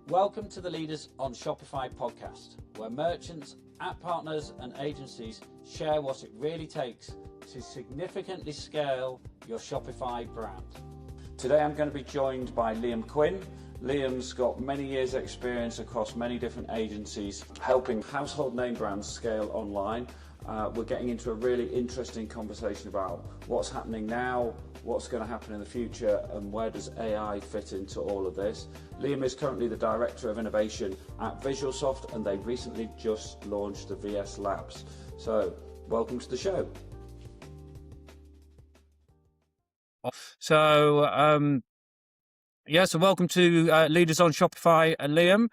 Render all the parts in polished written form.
Welcome to the Leaders on Shopify podcast, where merchants, app partners and agencies share what it really takes to significantly scale your Shopify brand. Today I'm going to be joined by Liam Quinn. Liam's got many years experience across many different agencies helping household name brands scale online. We're getting into a really interesting conversation about what's happening now, what's going to happen in the future, and where does AI fit into all of this. Liam is currently the Director of Innovation at Visualsoft, and they recently just launched the VS Labs. So, welcome to the show. So welcome to Leaders on Shopify, Liam.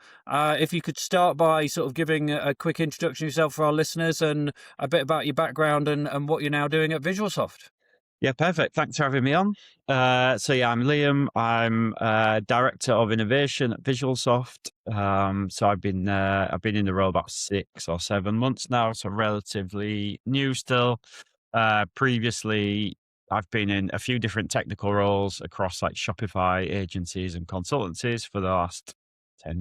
If you could start by sort of giving a quick introduction of yourself for our listeners and a bit about your background and what you're now doing at Visualsoft. Yeah, perfect. Thanks for having me on. I'm Liam. I'm Director of Innovation at Visualsoft. So I've been in the role about 6 or 7 months now, so relatively new still. Previously, I've been in a few different technical roles across like Shopify agencies and consultancies for the last 10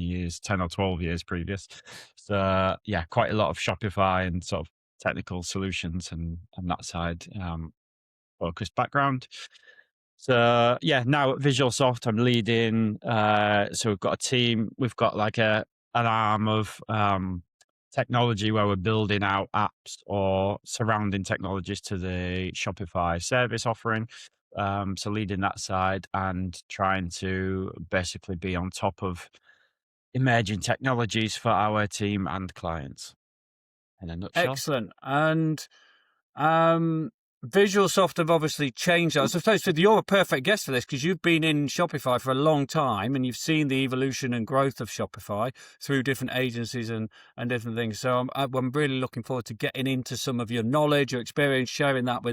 or 12 years previous. So yeah, quite a lot of Shopify and sort of technical solutions and that side focused background. So yeah, now at Visualsoft, I'm leading. So we've got a team. We've got like an arm of technology where we're building out apps or surrounding technologies to the Shopify service offering. So leading that side and trying to basically be on top of emerging technologies for our team and clients. In a nutshell. Excellent. And Visualsoft have obviously changed. I suppose you're a perfect guest for this because you've been in Shopify for a long time and you've seen the evolution and growth of Shopify through different agencies and different things. So I'm really looking forward to getting into some of your knowledge, your experience, sharing that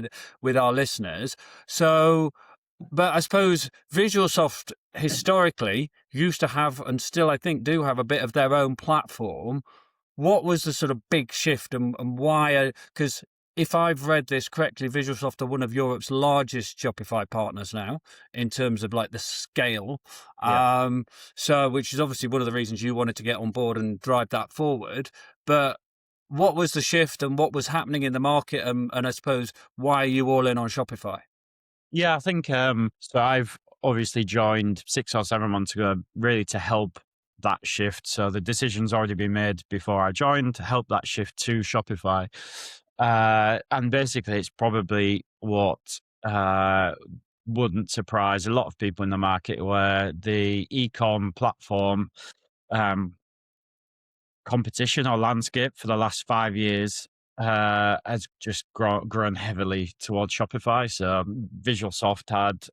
with our listeners. So, but I suppose Visualsoft historically used to have, and still I think do have, a bit of their own platform. What was the sort of big shift and why? Because if I've read this correctly, Visualsoft are one of Europe's largest Shopify partners now in terms of like the scale. Yeah. So which is obviously one of the reasons you wanted to get on board and drive that forward. But what was the shift and what was happening in the market? And I suppose, why are you all in on Shopify? Yeah, I think so I've obviously joined 6 or 7 months ago really to help that shift. So the decision's already been made before I joined to help that shift to Shopify. And basically it's probably what wouldn't surprise a lot of people in the market, where the e-com platform competition or landscape for the last 5 years has just grown heavily towards Shopify. So Visualsoft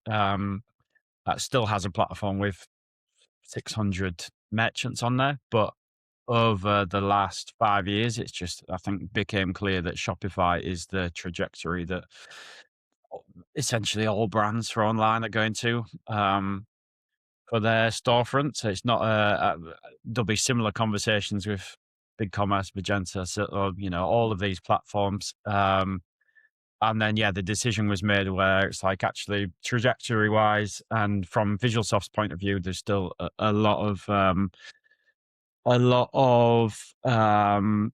still has a platform with 600 merchants on there, but over the last 5 years, it's just, I think, became clear that Shopify is the trajectory that essentially all brands for online are going to for their storefront. So it's not there'll be similar conversations with BigCommerce, Magento, all of these platforms. And then, the decision was made where it's like, actually, trajectory-wise and from Visualsoft's point of view, there's still a lot of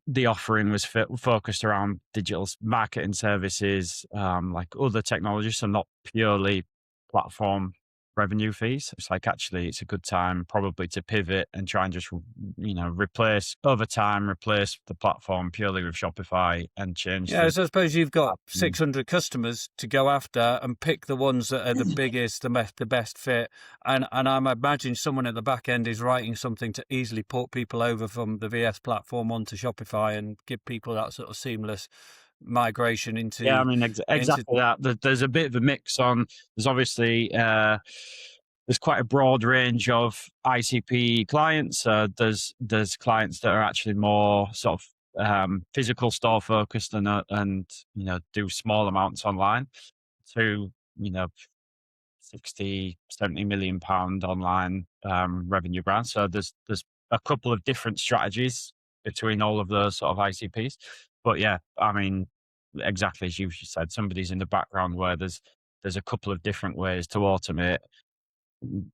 the offering was focused around digital marketing services, like other technologies, so not purely platform revenue fees. It's like, actually, it's a good time probably to pivot and try and just, replace the platform purely with Shopify and change. Yeah, so I suppose you've got 600 customers to go after and pick the ones that are the biggest, the best fit. And I imagine someone at the back end is writing something to easily port people over from the VS platform onto Shopify and give people that sort of seamless migration into. Yeah, I mean, exactly that. There's a bit of a mix on. There's obviously there's quite a broad range of ICP clients. There's clients that are actually more sort of physical store focused and do small amounts online to 60-70 million pound online revenue brands. So there's a couple of different strategies between all of those sort of ICPs. But yeah, I mean, exactly as you said, somebody's in the background where there's a couple of different ways to automate,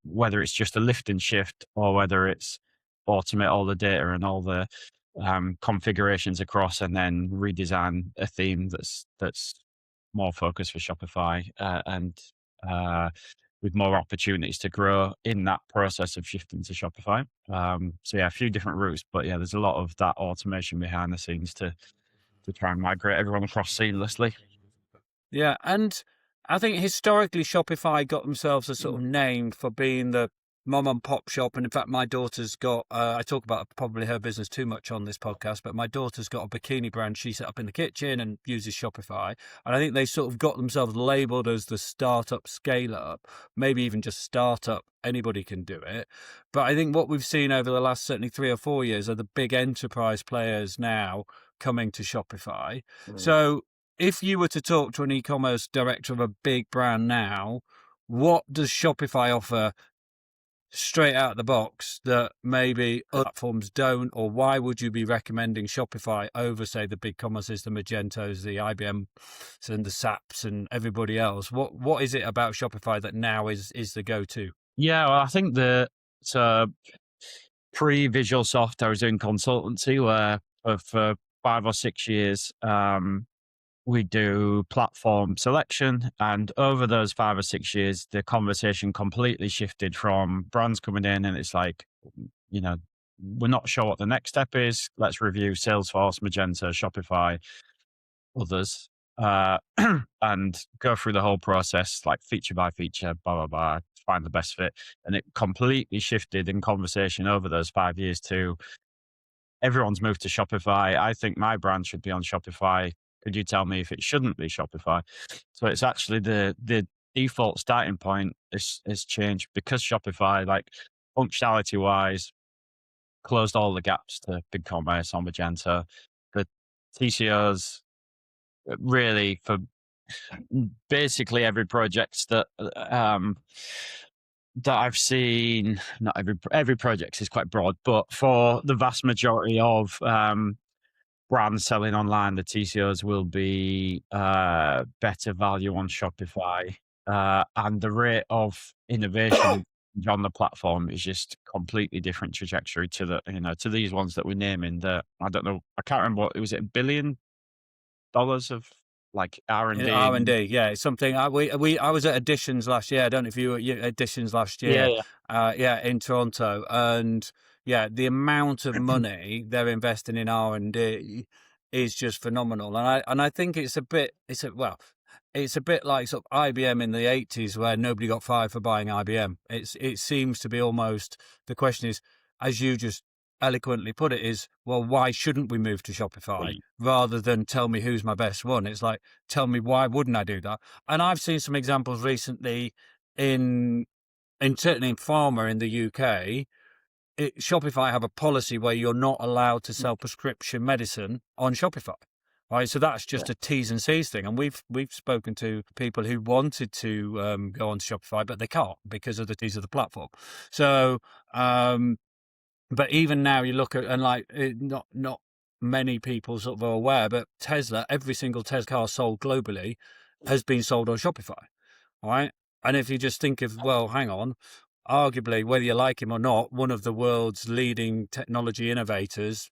whether it's just a lift and shift or whether it's automate all the data and all the configurations across, and then redesign a theme that's more focused for Shopify, and with more opportunities to grow in that process of shifting to Shopify. So yeah, a few different routes, but yeah, there's a lot of that automation behind the scenes to try and migrate everyone across seamlessly. Yeah, and I think historically Shopify got themselves a sort of name for being the mom and pop shop. And in fact, my daughter's got, I talk about probably her business too much on this podcast, but my daughter's got a bikini brand she set up in the kitchen and uses Shopify. And I think they sort of got themselves labeled as the startup scale up, maybe even just startup. Anybody can do it. But I think what we've seen over the last certainly 3 or 4 years are the big enterprise players now coming to Shopify. So if you were to talk to an e-commerce director of a big brand now, what does Shopify offer straight out of the box that maybe other platforms don't? Or why would you be recommending Shopify over, say, the big commerces, the Magentos, the IBMs and the SAPs and everybody else? What is it about Shopify that now is the go-to? Yeah, well, I think so pre-Visualsoft, I was doing consultancy where for 5 or 6 years, we do platform selection. And over those 5 or 6 years, the conversation completely shifted from brands coming in and it's like, we're not sure what the next step is. Let's review Salesforce, Magento, Shopify, others, and go through the whole process, like feature by feature, blah, blah, blah, find the best fit. And it completely shifted in conversation over those 5 years to everyone's moved to Shopify. I think my brand should be on Shopify. Could you tell me if it shouldn't be Shopify? So it's actually the default starting point is changed because Shopify, like functionality wise, closed all the gaps to BigCommerce on Magento. The TCOs really for basically every project that I've seen, not every project is quite broad, but for the vast majority of brands selling online, the TCOs will be better value on Shopify, and the rate of innovation on the platform is just completely different trajectory to to these ones that we're naming. That I don't know, I can't remember what it was. $1 billion of like R&D. R&D, yeah, it's something. I was at Editions last year. I don't know if you were at Editions last year. Yeah. In Toronto, and yeah, the amount of money they're investing in R&D is just phenomenal. And I think it's a bit like sort of IBM in the 80s where nobody got fired for buying IBM. It seems to be almost, the question is, as you just eloquently put it, is, well, why shouldn't we move to Shopify rather than tell me who's my best one? It's like, tell me why wouldn't I do that? And I've seen some examples recently in certainly in pharma in the UK. Shopify have a policy where you're not allowed to sell prescription medicine on Shopify. Right, so that's just a T's and C's thing, and we've spoken to people who wanted to go on to Shopify, but they can't because of the T's of the platform. So, but even now, you look at, and like not many people sort of are aware, but Tesla, every single Tesla car sold globally has been sold on Shopify, right? And if you just think of, well, hang on, arguably, whether you like him or not, one of the world's leading technology innovators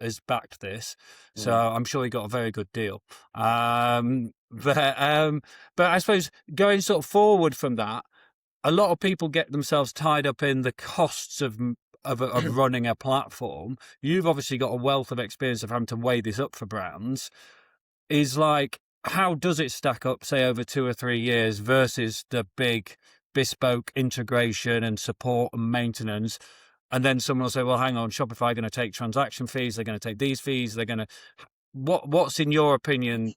has backed this, so I'm sure he got a very good deal. But I suppose going sort of forward from that, a lot of people get themselves tied up in the costs of running a platform. You've obviously got a wealth of experience of having to weigh this up for brands. Is like, how does it stack up, say, over 2 or 3 years versus the big bespoke integration and support and maintenance? And then someone will say, well, hang on, Shopify are going to take transaction fees. They're going to take these fees. They're going to, what's in your opinion,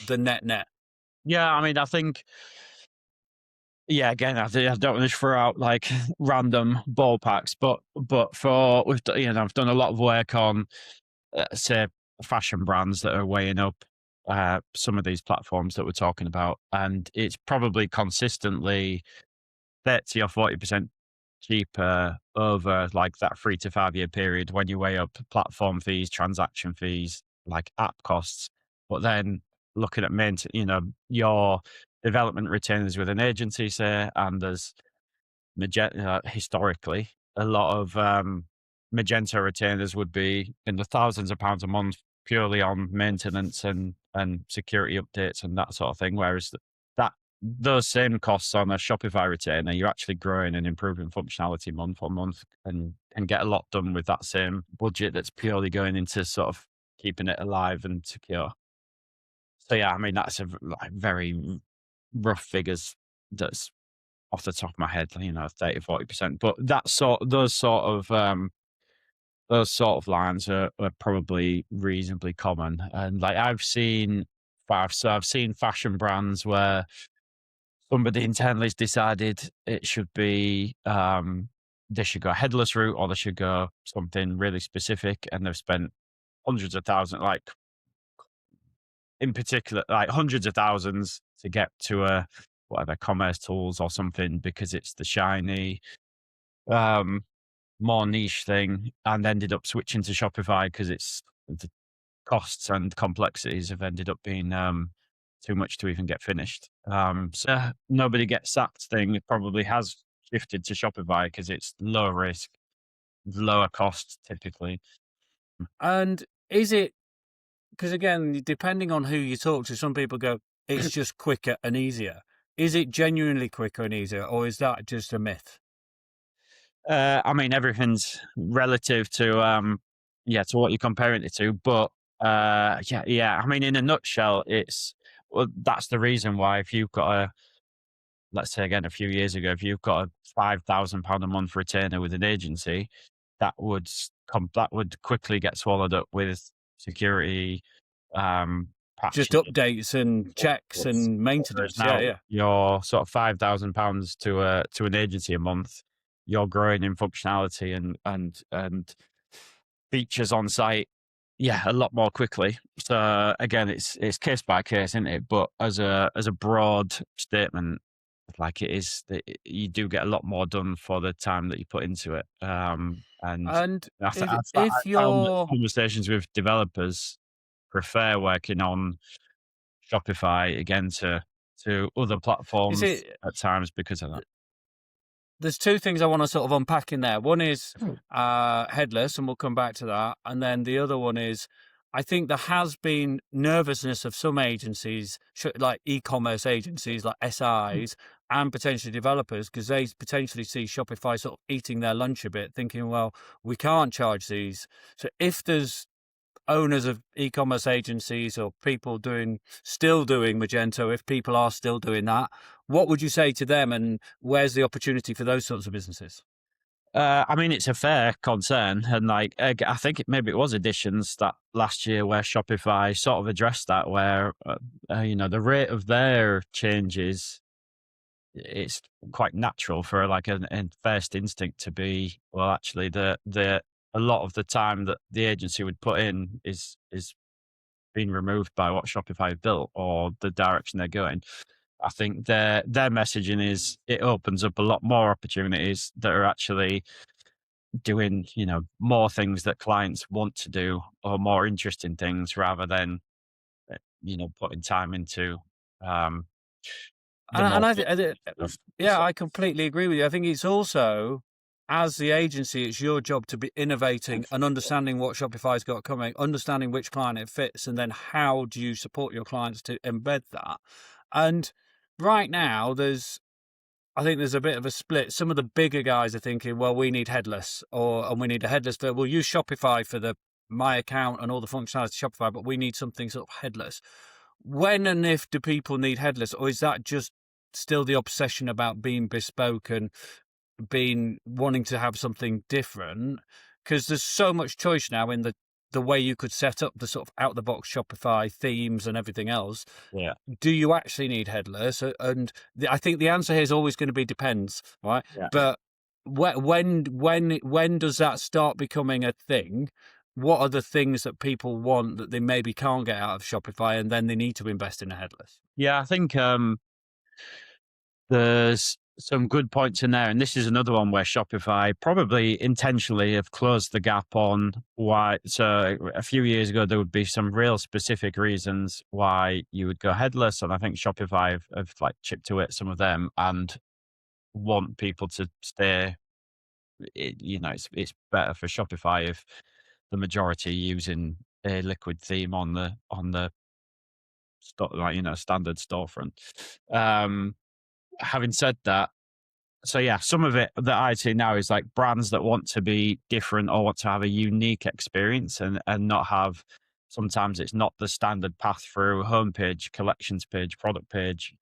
the net? Yeah, I mean, I think, yeah, again, I don't want to throw out like random ballparks, but I've done a lot of work on, say, fashion brands that are weighing up some of these platforms that we're talking about, and it's probably consistently 30 or 40% cheaper over like that 3 to 5 year period when you weigh up platform fees, transaction fees, like app costs. But then looking at your development retainers with an agency, say, and there's historically a lot of Magento retainers would be in the thousands of pounds a month purely on maintenance and security updates and that sort of thing. Whereas that those same costs on a Shopify retainer, you're actually growing and improving functionality month on month and get a lot done with that same budget that's purely going into sort of keeping it alive and secure. So yeah, I mean, that's very rough figures. That's off the top of my head, 30-40%. But those sort of lines are probably reasonably common. And like I've seen fashion brands where somebody internally has decided it should be they should go a headless route or they should go something really specific, and they've spent hundreds of thousands, like in particular, like hundreds of thousands to get to a whatever commerce tools or something because it's the shiny, more niche thing, and ended up switching to Shopify because it's the costs and complexities have ended up being too much to even get finished. So nobody gets sacked thing probably has shifted to Shopify because it's lower risk, lower cost typically. And is it, because again, depending on who you talk to, some people go, it's just quicker and easier. Is it genuinely quicker and easier, or is that just a myth? I mean, everything's relative to to what you're comparing it to, but I mean, in a nutshell, that's the reason why if you've got let's say again a few years ago, if you've got a £5,000 a month retainer with an agency, that would quickly get swallowed up with security, Just patching. updates and checks and maintenance. Now Yeah. you're sort of £5,000 to an agency a month. You're growing in functionality and features on site, a lot more quickly. So again, it's case by case, isn't it? But as a broad statement, like it is, you do get a lot more done for the time that you put into it. And And I if found that you're, conversations with developers prefer working on Shopify again to other is platforms it, at times because of that. there's two things I want to sort of unpack in there. One is headless, and we'll come back to that. And then the other one is, I think there has been nervousness of some agencies, like e-commerce agencies, like SIs, and potentially developers, because they potentially see Shopify sort of eating their lunch a bit, thinking, well, we can't charge these. So if there's owners of e-commerce agencies or people still doing Magento, if people are still doing that, what would you say to them, and where's the opportunity for those sorts of businesses? I mean, it's a fair concern, and like I think maybe it was Editions that last year where Shopify sort of addressed that, where the rate of their changes, it's quite natural for like a first instinct to be, well, actually the a lot of the time that the agency would put in is being removed by what Shopify have built or the direction they're going. I think their messaging is it opens up a lot more opportunities that are actually doing, more things that clients want to do or more interesting things rather than, putting time into the more. I completely agree with you. I think it's also, as the agency, it's your job to be innovating and understanding what Shopify's got coming, understanding which client it fits, and then how do you support your clients to embed that. And right now, I think there's a bit of a split. Some of the bigger guys are thinking, well, we need headless, and we need a headless. We'll use Shopify for my account and all the functionality of Shopify, but we need something sort of headless. When and if do people need headless, or is that just still the obsession about being bespoke and wanting to have something different? Because there's so much choice now in the way you could set up the sort of out the box Shopify themes and everything else. Yeah. Do you actually need headless? And I think the answer here is always going to be depends, right? Yeah. But when does that start becoming a thing? What are the things that people want that they maybe can't get out of Shopify, and then they need to invest in a headless? Yeah, I think there's some good points in there, and this is another one where Shopify probably intentionally have closed the gap on why. So a few years ago, there would be some real specific reasons why you would go headless, and I think Shopify have like chipped away at some of them and want people to stay it's better for Shopify if the majority are using a liquid theme on the standard storefront. Having said that, so yeah, some of it that I see now is like brands that want to be different or want to have a unique experience and not have. Sometimes it's not the standard path through homepage, collections page, product page.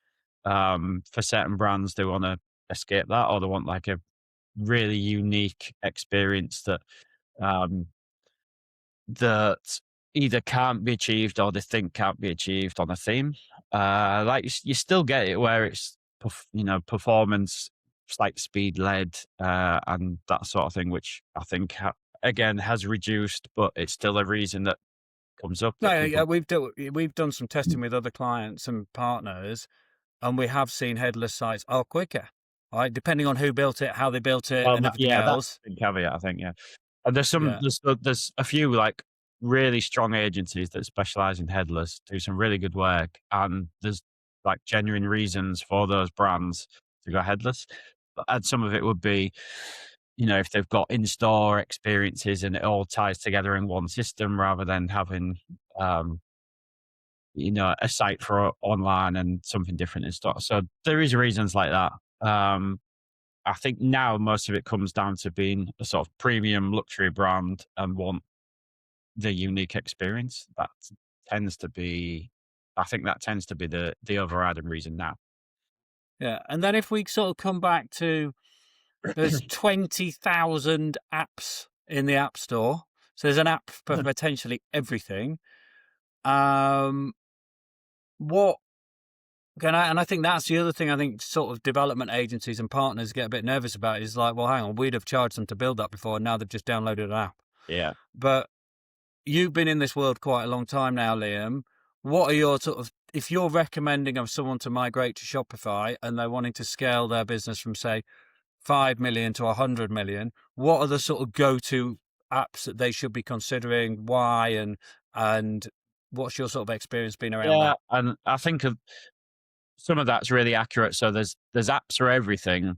For certain brands, they want to escape that, or they want like a really unique experience um, that either can't be achieved or they think can't be achieved on a theme. Like you still get it where it's performance, slight speed led, and that sort of thing, which I think again has reduced, but it's still a reason that comes up that No, yeah, people. we've done some testing with other clients and partners, and we have seen headless sites are quicker, right? Depending on who built it, how they built it, Well, and everything yeah, that's else. a big caveat, I think. Yeah, and there's some Yeah. there's a few like really strong agencies that specialize in headless, do some really good work, and there's like genuine reasons for those brands to go headless. And some of it would be, if they've got in-store experiences and it all ties together in one system rather than having, a site for online and something different in store. So there is reasons like that. I think now most of it comes down to being a sort of premium luxury brand and want the unique experience. I think that tends to be the overriding reason now. Yeah. And then if we sort of come back to, there's 20,000 apps in the App Store. So there's an app for potentially everything. What can I, and I think that's the other thing I think sort of development agencies and partners get a bit nervous about is like, well, hang on, we'd have charged them to build that before, and now they've just downloaded an app. Yeah. But you've been in this world quite a long time now, Liam. What are your sort of, if you're recommending of someone to migrate to Shopify and they're wanting to scale their business from, say, 5 million to 100 million, what are the sort of go-to apps that they should be considering? Why? And what's your sort of experience been around that? And I think some of that's really accurate. So there's apps for everything.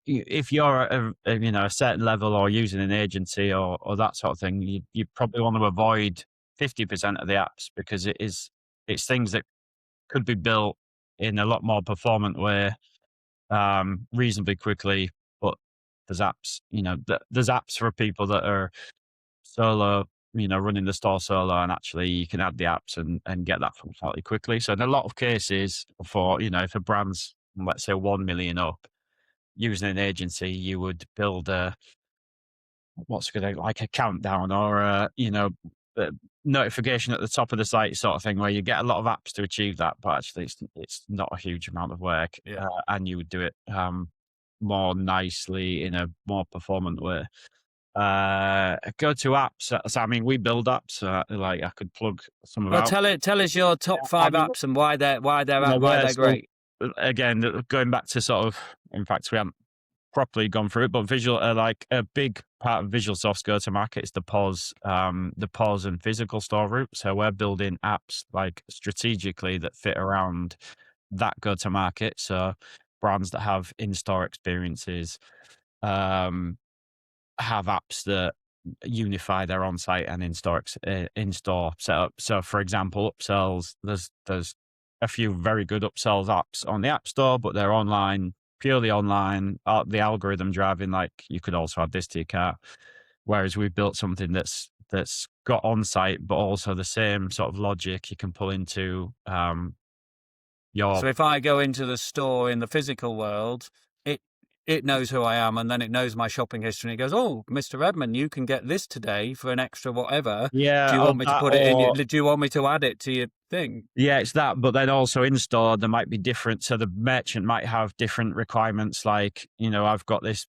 If you're at a certain level or using an agency or that sort of thing, you probably want to avoid 50% of the apps because it's things that could be built in a lot more performant way, reasonably quickly. But there's apps, there's apps for people that are solo, running the store solo, and actually you can add the apps and get that functionality quickly. So in a lot of cases for, if a brand's, let's say 1 million up, using an agency, you would build like a countdown or a notification at the top of the site sort of thing, where you get a lot of apps to achieve that, but actually it's not a huge amount of work. Yeah. And you would do it more nicely in a more performant way. Go to apps. So I mean, we build apps. Like I could plug some of Well, our. tell us your top 5 apps and why they're So, great. again, going back to sort of, in fact, we haven't properly gone through it, but like a big part of Visualsoft's go-to-market is the POS and physical store route. So we're building apps like strategically that fit around that go-to-market. So brands that have in-store experiences, have apps that unify their on-site and in-store setup. So, for example, upsells. There's a few very good upsells apps on the App Store, but they're online, purely online. The algorithm driving, like you could also add this to your cart. Whereas we've built something that's got on-site, but also the same sort of logic you can pull into your. So if I go into the store in the physical world, it knows who I am, and then it knows my shopping history. And it goes, "Oh, Mr. Edmund, you can get this today for an extra whatever. Yeah. Do you want me to put it in? Do you want me to add it to your thing?" Yeah, it's that. But then also in store, there might be different. So the merchant might have different requirements. Like, I've got this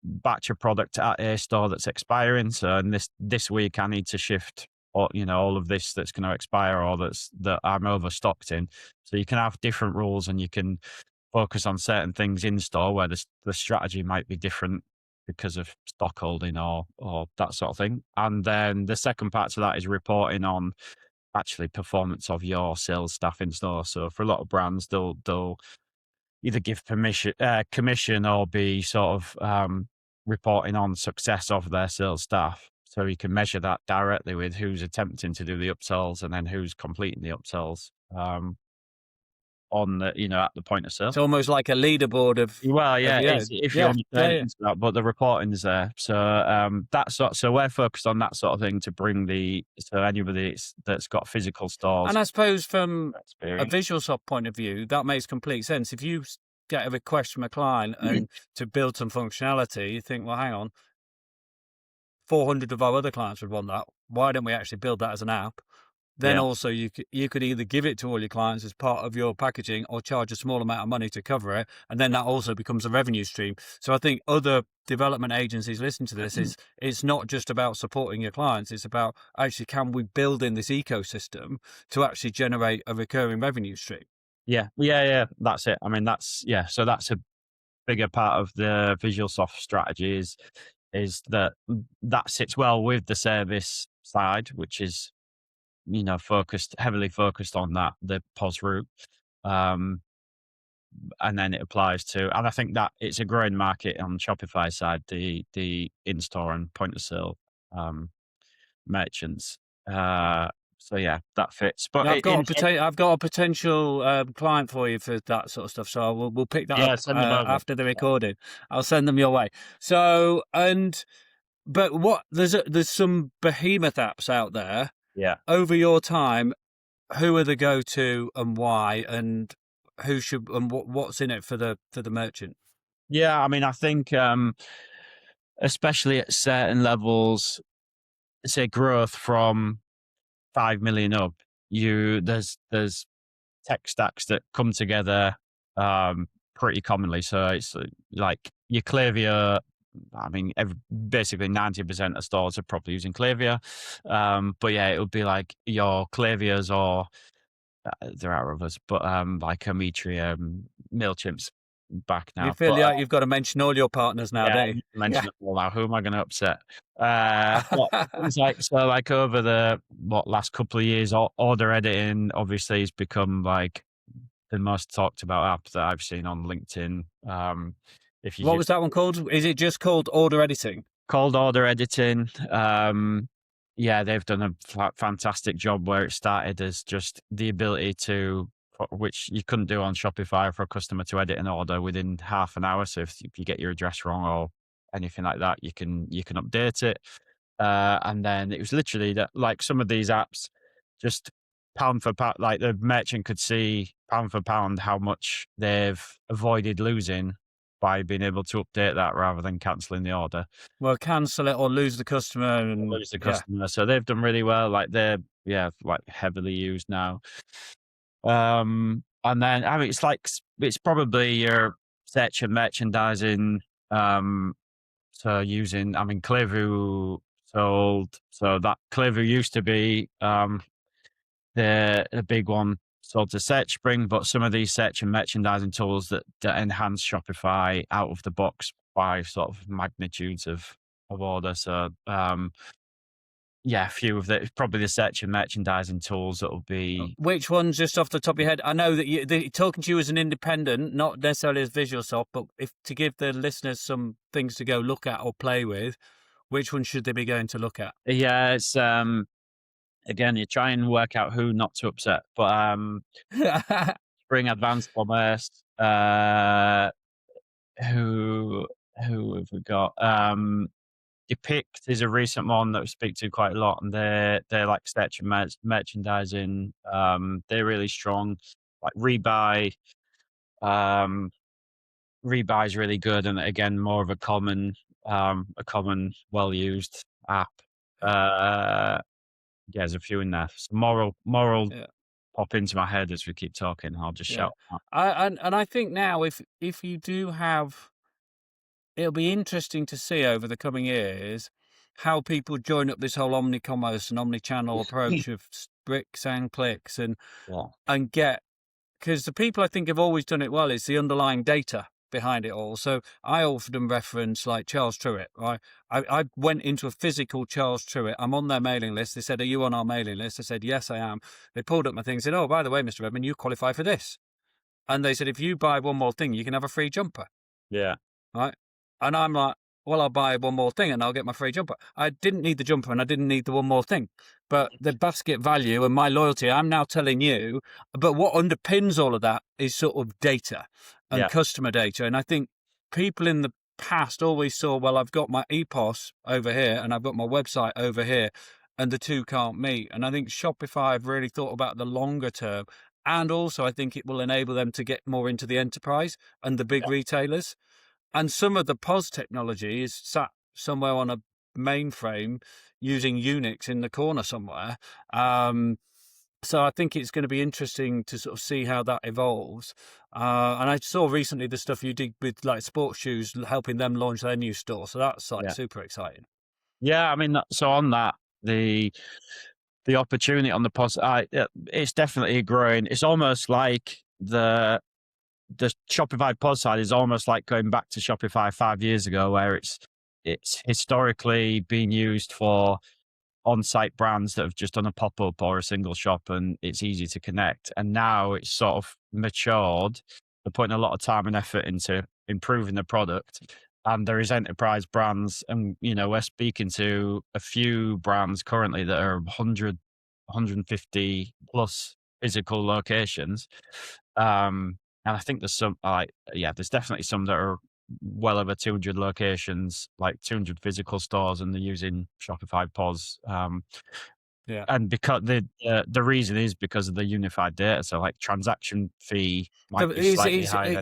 batch of product at a store that's expiring. So in this week, I need to shift all of this that's going to expire or that I'm overstocked in. So you can have different rules and you can focus on certain things in store where the strategy might be different because of stock holding or that sort of thing. And then the second part to that is reporting on actually performance of your sales staff in store. So for a lot of brands, they'll either give commission or be sort of reporting on success of their sales staff. So you can measure that directly with who's attempting to do the upsells and then who's completing the upsells on the, at the point of sale. It's almost like a leaderboard of. Well, yeah, yeah, it's, if you yeah, understand yeah, it, it's that, but the reporting is there. So so we're focused on that sort of thing to bring so anybody that's got physical stores And I suppose from a experience. Visualsoft point of view, that makes complete sense. If you get a request from a client and to build some functionality, you think, well, hang on, 400 of our other clients would want that. Why don't we actually build that as an app? Then Yeah. also you could either give it to all your clients as part of your packaging or charge a small amount of money to cover it. And then that also becomes a revenue stream. So I think other development agencies listen to this it's not just about supporting your clients. It's about actually, can we build in this ecosystem to actually generate a recurring revenue stream? Yeah. That's it. I mean, so that's a bigger part of the Visualsoft strategy is that sits well with the service side, which is, heavily focused on that, the POS route. And then it applies to, and I think that it's a growing market on Shopify side, the in-store and point of sale merchants. So yeah, that fits. But I've got a potential client for you for that sort of stuff. So we'll pick that up send them over. after the recording. I'll send them your way. So but there's some behemoth apps out there. Yeah. Over your time, who are the go-to and why, and who should and what's in it for the merchant? Yeah, I mean, I think especially at certain levels, say growth from 5 million up, there's tech stacks that come together pretty commonly. So it's like your Klaviyo. I mean, basically 90% of stores are probably using Klaviyo. But yeah, it would be like your Klaviyos or there are others, but like Ametria, MailChimp's back now. You feel like you've got to mention all your partners now, don't you? Mention them all now. Who am I going to upset? It's like over the last couple of years, order editing obviously has become like the most talked about app that I've seen on LinkedIn. What was that one called? Is it just called order editing? Called order editing. Yeah, they've done a fantastic job where it started as just the ability to, which you couldn't do on Shopify, for a customer to edit an order within half an hour. So if you get your address wrong or anything like that, you can update it. And then it was literally that, like some of these apps, just pound for pound, like the merchant could see pound for pound how much they've avoided losing by being able to update that rather than cancelling the order. Well, cancel it or lose the customer. And lose the customer. Yeah. So they've done really well. Like they're like heavily used now. And then I mean it's probably your search and merchandising. So using, I mean, Klaviyo sold. So that Klaviyo used to be the big one sold to SearchSpring, but some of these search and merchandising tools that enhance Shopify out of the box by sort of magnitudes of order. So a few of probably the search and merchandising tools that will be. Which ones, just off the top of your head? I know that you're talking to you as an independent, not necessarily as Visualsoft, but if to give the listeners some things to go look at or play with, which ones should they be going to look at? Yeah, it's again, you try and work out who not to upset, but Spring Advanced Commerce. Who have we got? Depict is a recent one that we speak to quite a lot, and they're like search and merchandising. They're really strong. Like Rebuy, Rebuy is really good, and again, more of a common, well used app. There's a few in there. So moral pop into my head as we keep talking. I'll just shout. And I think now, if you do have. It'll be interesting to see over the coming years how people join up this whole omni-commerce and omni-channel approach of bricks and clicks and get, because the people I think have always done it well is the underlying data behind it all. So I often reference like Charles Truett, right? I went into a physical Charles Truett. I'm on their mailing list. They said, "Are you on our mailing list?" I said, "Yes, I am." They pulled up my thing and said, "Oh, by the way, Mr. Redmond, you qualify for this." And they said, "If you buy one more thing, you can have a free jumper." Yeah. Right. And I'm like, well, I'll buy one more thing and I'll get my free jumper. I didn't need the jumper and I didn't need the one more thing. But the basket value and my loyalty, I'm now telling you, but what underpins all of that is sort of data and customer data. And I think people in the past always saw, well, I've got my EPOS over here and I've got my website over here, and the two can't meet. And I think Shopify have really thought about the longer term. And also, I think it will enable them to get more into the enterprise and the big retailers. And some of the POS technology is sat somewhere on a mainframe using Unix in the corner somewhere. So I think it's going to be interesting to sort of see how that evolves. And I saw recently the stuff you did with like sports shoes, helping them launch their new store. So that's like super exciting. Yeah, I mean, so on that, the opportunity on the POS, it's definitely growing. It's almost like the Shopify POS side is almost like going back to Shopify 5 years ago, where it's historically been used for on-site brands that have just done a pop-up or a single shop, and it's easy to connect. And now it's sort of matured. They're putting a lot of time and effort into improving the product. And there is enterprise brands, and we're speaking to a few brands currently that are 100, 150 plus physical locations. And I think there's some, there's definitely some that are well over 200 locations, like 200 physical stores, and they're using Shopify POS. And because the reason is because of the unified data. So like transaction fee might be slightly higher.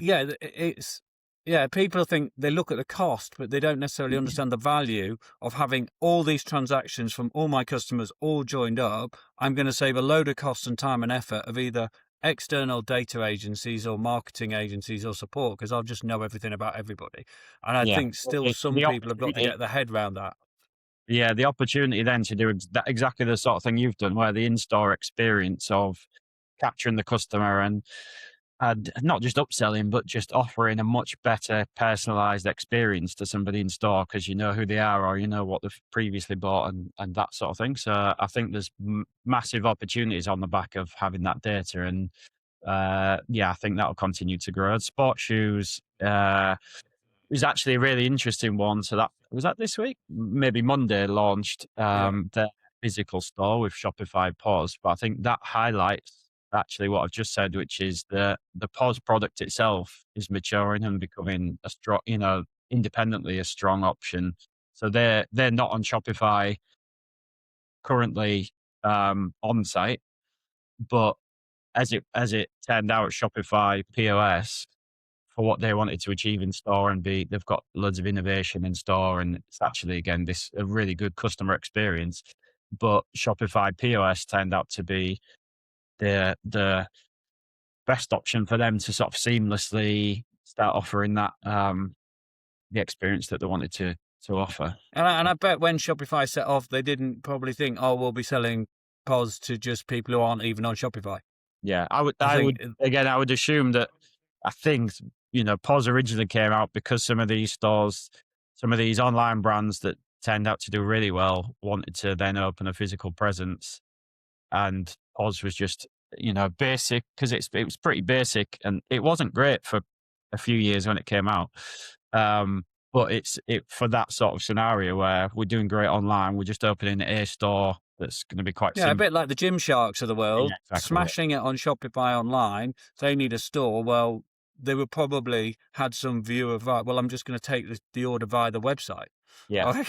People think they look at the cost, but they don't necessarily understand the value of having all these transactions from all my customers all joined up. I'm going to save a load of costs and time and effort of either external data agencies or marketing agencies or support, because I'll just know everything about everybody. And I think still some people have got to get their head around that. Yeah, the opportunity then to do exactly the sort of thing you've done, where the in-store experience of capturing the customer and not just upselling, but just offering a much better personalized experience to somebody in store, because you know who they are or you know what they've previously bought and that sort of thing. So I think there's massive opportunities on the back of having that data. And I think that'll continue to grow. Sports shoes is actually a really interesting one. So that was that this week, maybe Monday, launched their physical store with Shopify POS. But I think that highlights actually what I've just said, which is the POS product itself is maturing and becoming a strong, independently a strong option. So they're not on Shopify currently on site, but as it turned out, Shopify POS, for what they wanted to achieve in store, and they've got loads of innovation in store, and it's actually again a really good customer experience. But Shopify POS turned out to be the best option for them to sort of seamlessly start offering that the experience that they wanted to offer. And I bet when Shopify set off, they didn't probably think, oh, we'll be selling POS to just people who aren't even on Shopify. Yeah, I would assume that. I think POS originally came out because some of these stores, some of these online brands that turned out to do really well, wanted to then open a physical presence, and POS was just basic, because it was pretty basic, and it wasn't great for a few years when it came out. But it's for that sort of scenario where we're doing great online, we're just opening a store that's going to be quite simple. A bit like the Gymsharks of the world, smashing it on Shopify online. They need a store. Well, they would probably had some view of, right, well, I'm just going to take the order via the website. Yeah.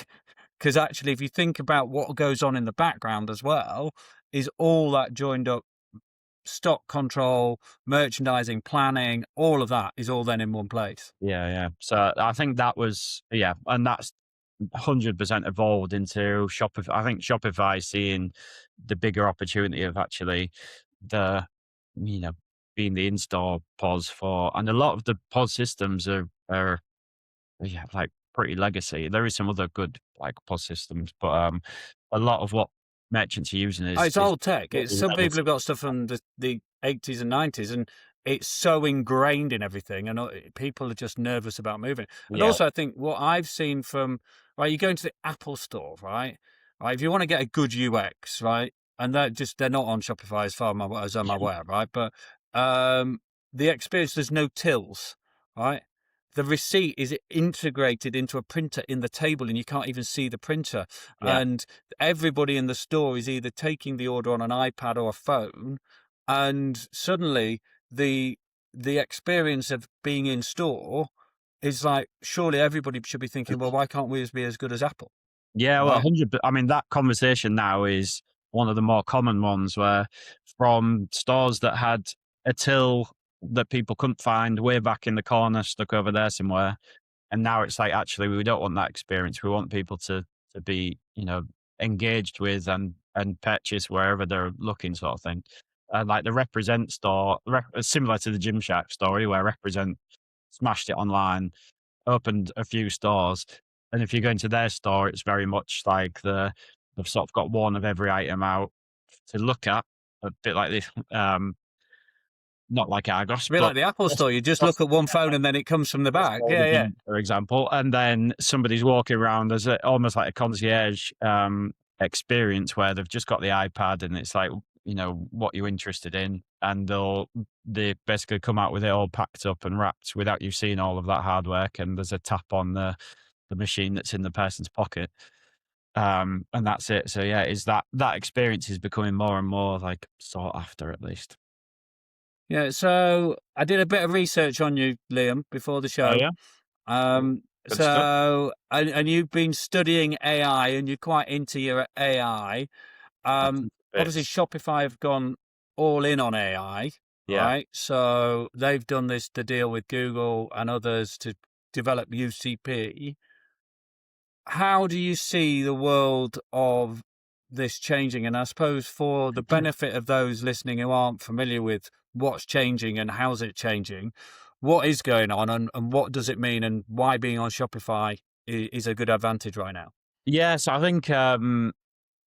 Because actually, if you think about what goes on in the background as well, is all that joined up stock control, merchandising, planning, all of that is all then in one place. Yeah. So I think that was, and that's 100% evolved into Shopify. I think Shopify seeing the bigger opportunity of actually being the in-store POS for, and a lot of the POS systems are like pretty legacy. There is some other good like POS systems, but a lot of what merchants are using it's old tech. It's some people have got stuff from the 80s and 90s, and it's so ingrained in everything, and people are just nervous about moving. And also, I think what I've seen from, right, you go into the Apple store, right? If you want to get a good UX, right, and they're not on Shopify as far as I'm aware, right? But the experience, there's no tills, right? the receipt is integrated into a printer in the table, and you can't even see the printer. Yeah. And everybody in the store is either taking the order on an iPad or a phone, and suddenly the experience of being in store is like, surely everybody should be thinking, well, why can't we be as good as Apple? Yeah, well, Right. 100. I mean, that conversation now is one of the more common ones, where from stores that had a till that people couldn't find way back in the corner, stuck over there somewhere, and now it's like, actually, we don't want that experience. We want people to be, engaged with and purchase wherever they're looking, sort of thing. Like the Represent store, similar to the Gymshark story, where Represent smashed it online, opened a few stores, and if you go into their store, it's very much like they've sort of got one of every item out to look at, a bit like this, not like Argos, A bit but like the Apple store, you just look at one phone and then it comes from the back. Yeah. for example, and then somebody's walking around as almost like a concierge experience, where they've just got the iPad and it's like, what you're interested in, and they basically come out with it all packed up and wrapped without you seeing all of that hard work, and there's a tap on the machine that's in the person's pocket, and that's it. So yeah, is that experience is becoming more and more like sought after, at least. Yeah, so I did a bit of research on you, Liam, before the show. Yeah, good stuff. So, and you've been studying AI, and you're quite into your AI. Obviously, Shopify have gone all in on AI, Yeah. right? So they've done the deal with Google and others to develop UCP. How do you see the world of this changing? And I suppose for the benefit of those listening who aren't familiar with what's changing and how's it changing, what is going on, and what does it mean, and why being on Shopify is a good advantage right now? Yeah, so I think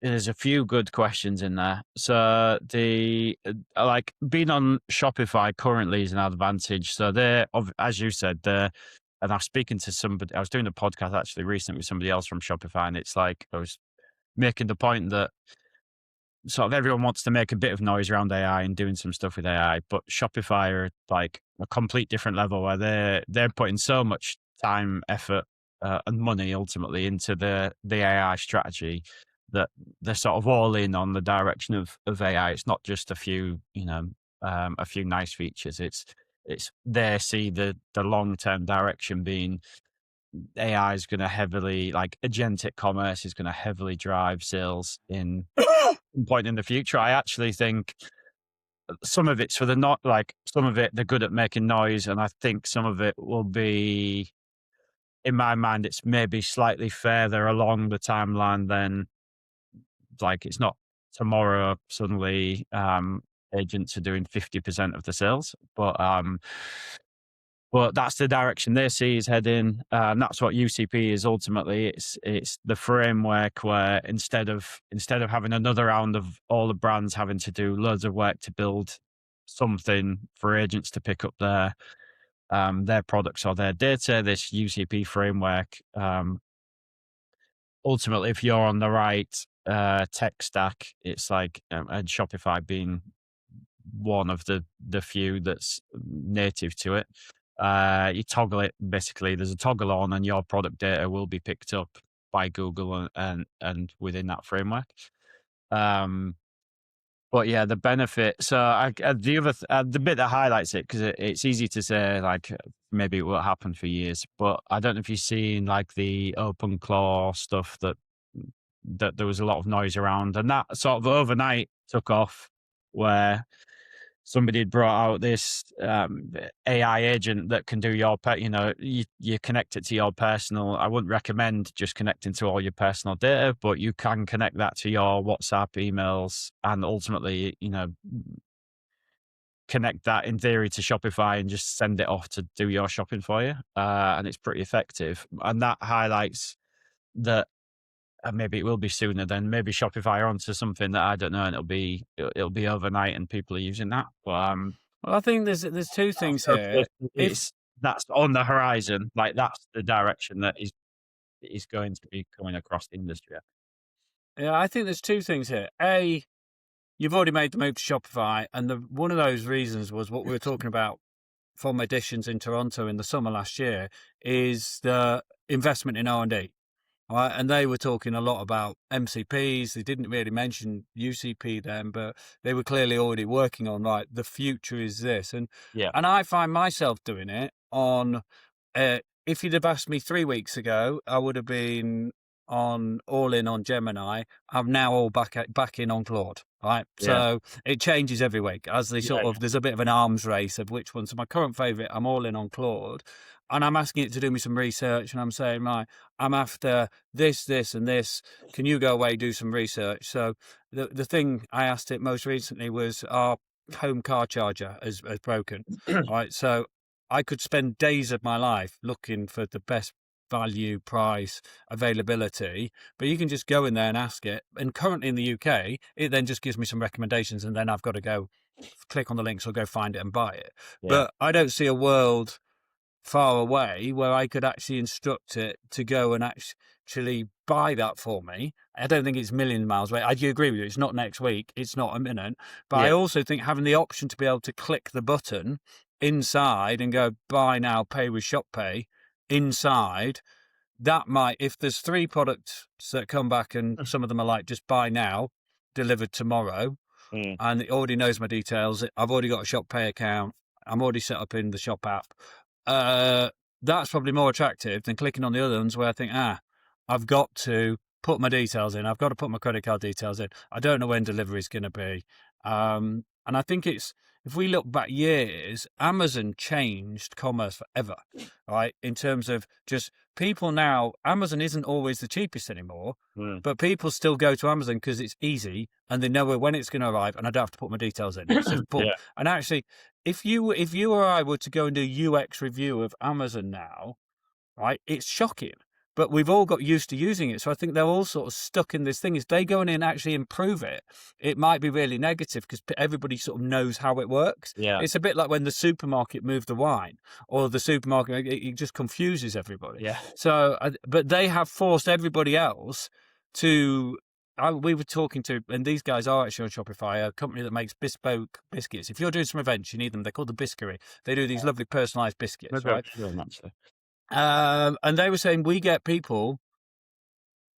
there's a few good questions in there. So the like being on Shopify currently is an advantage. So as you said, and I was speaking to somebody. I was doing a podcast actually recently with somebody else from Shopify, and it's like I was making the point that sort of everyone wants to make a bit of noise around AI and doing some stuff with AI, but Shopify are like a complete different level, where they're putting so much time, effort, and money ultimately into the AI strategy, that they're sort of all in on the direction of AI. It's not just a few, a few nice features. It's they see the long term direction being AI is going to heavily, like agentic commerce is going to heavily drive sales in point in the future. I actually think some of it's for the not like some of it they're good at making noise, and I think some of it will be, in my mind, it's maybe slightly further along the timeline than, like, it's not tomorrow suddenly agents are doing 50% of the sales, but that's the direction they see is heading. That's what UCP is ultimately. It's the framework where instead of having another round of all the brands having to do loads of work to build something for agents to pick up their products or their data, this UCP framework, ultimately, if you're on the right tech stack, it's like, and Shopify being one of the few that's native to it. You toggle it, basically there's a toggle on, and your product data will be picked up by Google and within that framework. But yeah, the benefit. So the bit that highlights it, because it's easy to say like maybe it will happen for years, but I don't know if you've seen like the OpenClaw stuff that there was a lot of noise around, and that sort of overnight took off, where somebody had brought out this AI agent that can do you connect it to your personal. I wouldn't recommend just connecting to all your personal data, but you can connect that to your WhatsApp, emails, and ultimately, connect that in theory to Shopify and just send it off to do your shopping for you. And it's pretty effective. And that highlights that maybe it will be sooner than maybe Shopify are onto something that I don't know, and it'll be overnight and people are using that. But Well, I think there's two things here. That's on the horizon. Like that's the direction that is going to be coming across the industry. Yeah, I think there's two things here. A, you've already made the move to Shopify, and one of those reasons was what we were talking about from Editions in Toronto in the summer last year is the investment in R&D. Right, and they were talking a lot about MCPs. They didn't really mention UCP then, but they were clearly already working on, right, the future is this. And I find myself doing it on, if you'd have asked me 3 weeks ago, I would have been all in on Gemini. I'm now all back in on Claude, right? So it changes every week as they there's a bit of an arms race of which one's my current favorite. I'm all in on Claude. And I'm asking it to do me some research, and I'm saying, right, I'm after this, this, and this. Can you go away, do some research? So the thing I asked it most recently was our home car charger has broken, right? So I could spend days of my life looking for the best value, price, availability, but you can just go in there and ask it. And currently in the UK, it then just gives me some recommendations, and then I've got to go click on the links or go find it and buy it. But I don't see a world far away where I could actually instruct it to go and actually buy that for me. I don't think it's a million miles away. I do agree with you. It's not next week. It's not imminent. But I also think having the option to be able to click the button inside and go buy now, pay with ShopPay inside, that might, if there's 3 products that come back and some of them are like just buy now, delivered tomorrow, and it already knows my details. I've already got a ShopPay account. I'm already set up in the shop app. That's probably more attractive than clicking on the other ones where I think, I've got to put my details in. I've got to put my credit card details in. I don't know when delivery is going to be. And I think if we look back years, Amazon changed commerce forever, right? In terms of just people now, Amazon isn't always the cheapest anymore, but people still go to Amazon because it's easy and they know when it's going to arrive and I don't have to put my details in. And actually, if you or I were to go and do UX review of Amazon now, right, it's shocking. But we've all got used to using it. So I think they're all sort of stuck in this thing. If they go in and actually improve it, it might be really negative because everybody sort of knows how it works. It's a bit like when the supermarket moved the wine or the supermarket, it just confuses everybody. So, but they have forced everybody else to... we were talking to, and these guys are actually on Shopify, a company that makes bespoke biscuits. If you're doing some events, you need them. They're called the Biscuitery. They do these lovely personalised biscuits, right? And they were saying we get people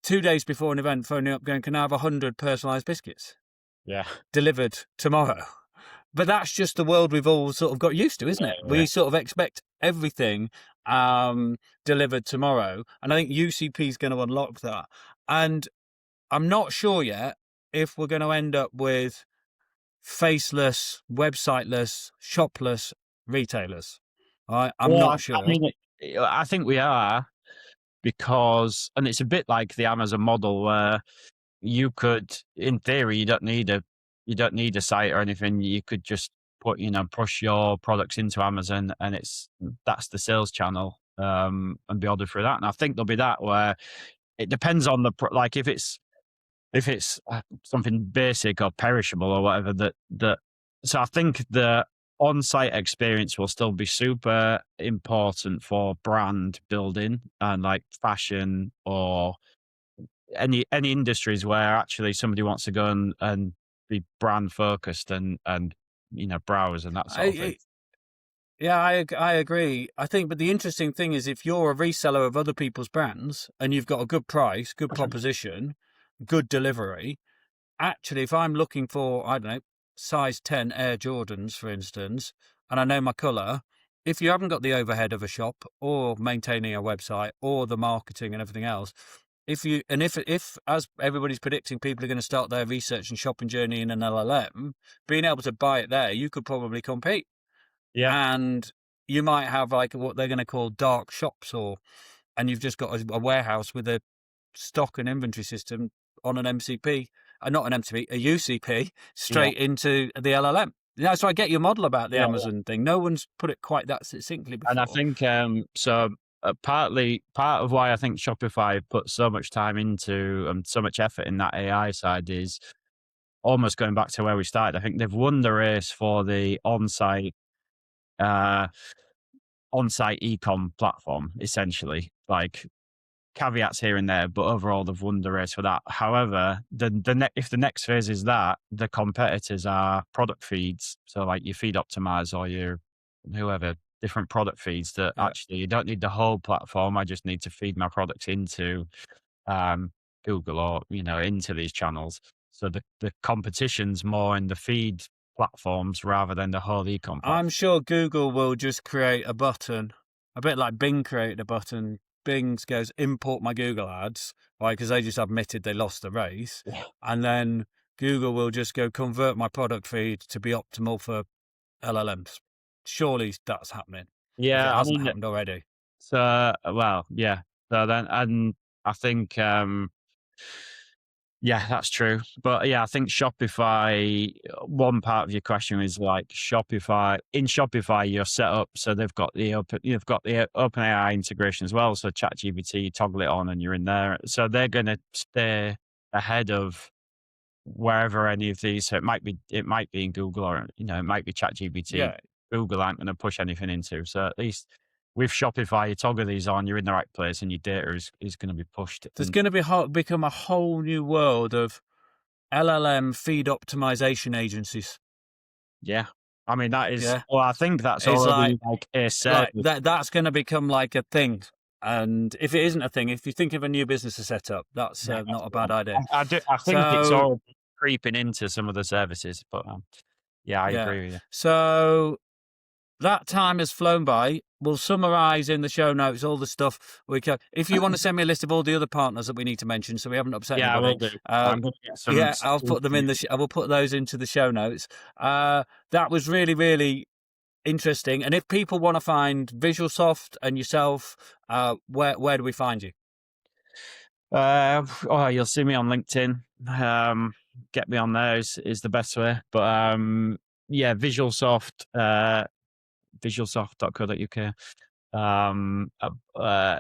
2 days before an event phoning up going, can I have 100 personalised biscuits? Delivered tomorrow. But that's just the world we've all sort of got used to, isn't it? We sort of expect everything delivered tomorrow. And I think UCP is going to unlock that. And I'm not sure yet if we're going to end up with faceless, websiteless, shopless retailers. I'm not sure. I think we are, because, and it's a bit like the Amazon model where you could, in theory, you don't need a site or anything. You could just push your products into Amazon, and that's the sales channel, and be ordered through that. And I think there'll be that where it depends on like if it's something basic or perishable or whatever that. So I think the on-site experience will still be super important for brand building and like fashion or any industries where actually somebody wants to go and be brand focused and browse and that sort of thing. I agree. I think, but the interesting thing is if you're a reseller of other people's brands and you've got a good price, good proposition, good delivery, actually, if I'm looking for, I don't know, size 10 Air Jordans, for instance, and I know my colour, if you haven't got the overhead of a shop or maintaining a website or the marketing and everything else, if as everybody's predicting, people are going to start their research and shopping journey in an LLM, being able to buy it there, you could probably compete. And you might have like what they're going to call dark shops, and you've just got a warehouse with a stock and inventory system on an MCP. Not an MCP, a UCP, straight into the LLM. So I get your model about the Amazon thing. No one's put it quite that succinctly before. And I think part of why I think Shopify put so much time into and so much effort in that AI side is almost going back to where we started. I think they've won the race for the on-site e-com platform, essentially. Like, caveats here and there, but overall they've won the race for that. However, if the next phase is that, the competitors are product feeds, so like your Feed Optimize or your whoever, different product feeds that actually you don't need the whole platform. I just need to feed my products into Google or, into these channels. So the competition's more in the feed platforms rather than the whole e-com platform. I'm sure Google will just create a button, a bit like Bing created a button. Bing goes, import my Google ads, right? Because they just admitted they lost the race. Yeah. And then Google will just go, convert my product feed to be optimal for LLMs. Surely that's happening. Yeah, If it hasn't happened already. So, well, yeah. So then, and I think, yeah, that's true. But yeah, I think Shopify, one part of your question is like Shopify. In Shopify, you're set up so you've got the OpenAI integration as well. So ChatGPT, you toggle it on and you're in there. So they're going to stay ahead of wherever any of these. So it might be in Google, or it might be ChatGPT. Yeah. Google aren't going to push anything into. So at least with Shopify, you toggle these on, you're in the right place, and your data is going to be pushed. There's going to become a whole new world of LLM feed optimization agencies. Yeah. I mean, that is, Yeah. well, I think that's It's already like a service. that's going to become like a thing. And if it isn't a thing, if you think of a new business to set up, that's not a bad idea. I think it's all creeping into some of the services, but yeah, I agree with you. So that time has flown by. We'll summarize in the show notes all the stuff we can. If you want to send me a list of all the other partners that we need to mention, so we haven't upset anybody. I will do. I'm going to get some. I'll put them in I will put those into the show notes. That was really, really interesting. And if people want to find Visualsoft and yourself, where do we find you? You'll see me on LinkedIn. Get me on there is the best way. But yeah, Visualsoft. Visualsoft.co.uk.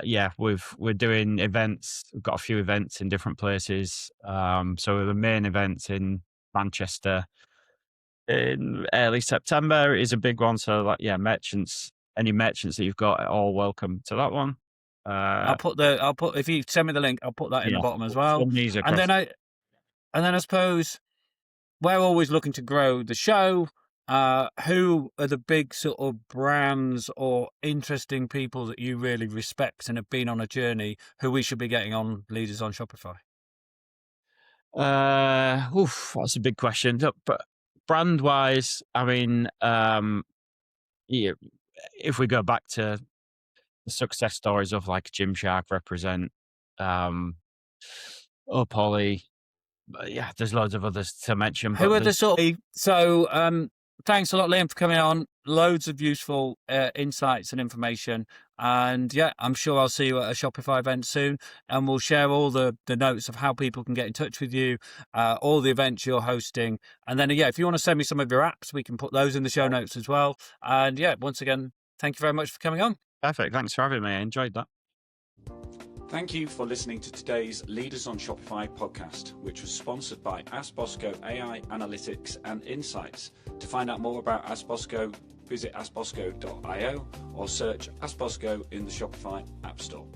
Yeah, we're doing events. We've got a few events in different places. So the main event in Manchester in early September is a big one. So like, yeah, any merchants that you've got are all welcome to that one. I'll put if you send me the link, I'll put that in the bottom as well. And then I suppose we're always looking to grow the show. Who are the big sort of brands or interesting people that you really respect and have been on a journey who we should be getting on Leaders on Shopify? That's a big question. But brand wise, I mean, yeah, if we go back to the success stories of like Gymshark represent, Polly, yeah, there's loads of others to mention. Who are the sort of, so thanks a lot, Liam, for coming on. Loads of useful insights and information. And yeah, I'm sure I'll see you at a Shopify event soon. And we'll share all the notes of how people can get in touch with you, all the events you're hosting. And then, yeah, if you want to send me some of your apps, we can put those in the show notes as well. And yeah, once again, thank you very much for coming on. Perfect. Thanks for having me. I enjoyed that. Thank you for listening to today's Leaders on Shopify podcast, which was sponsored by Ask Bosco AI Analytics and Insights. To find out more about Ask Bosco, visit askbosco.io or search Ask Bosco in the Shopify App Store.